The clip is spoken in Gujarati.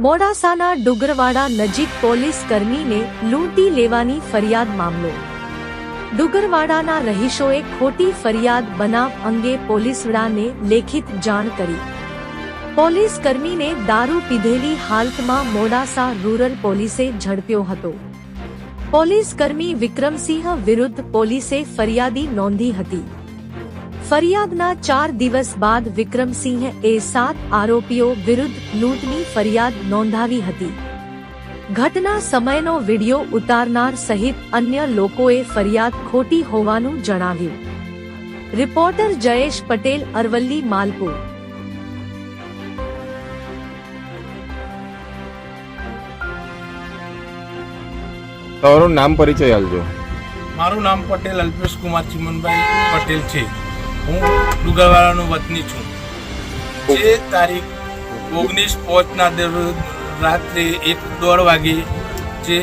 મોડાસાના ડુગરવાડા નજીક પોલીસ કર્મીને લૂંટી લેવાની ફરિયાદ મામલો। ડુગરવાડાના રહીશોએ ખોટી ફરિયાદ બનાવ અંગે પોલીસવડાને લેખિત જાણ કરી। પોલીસ કર્મીને દારૂ પીધેલી હાલતમાં મોડાસા રૂરલ પોલીસે ઝડપ્યો હતો। પોલીસ કર્મી વિક્રમસિંહ વિરુદ્ધ પોલીસે ફરિયાદી નોંધી હતી। ફરિયાદના 4 દિવસ બાદ વિક્રમસિંહે 7 આરોપીઓ વિરુદ્ધ લૂંટની ફરિયાદ નોંધાવી હતી। ઘટના સમયનો વિડિયો ઉતારનાર સહિત અન્ય લોકોએ ફરિયાદ ખોટી હોવાનું જણાવ્યું। રિપોર્ટર જયેશ પટેલ, અરવલ્લી, માલપુર। તમારું નામ પરિચય આપજો। મારું નામ પટેલ અલ્પેશ કુમાર ચિમનભાઈ પટેલ છે। હું ડુગરવાડાનો વતની છું। જે તારીખ 19/5ના રાત્રે 1:30 વાગે જે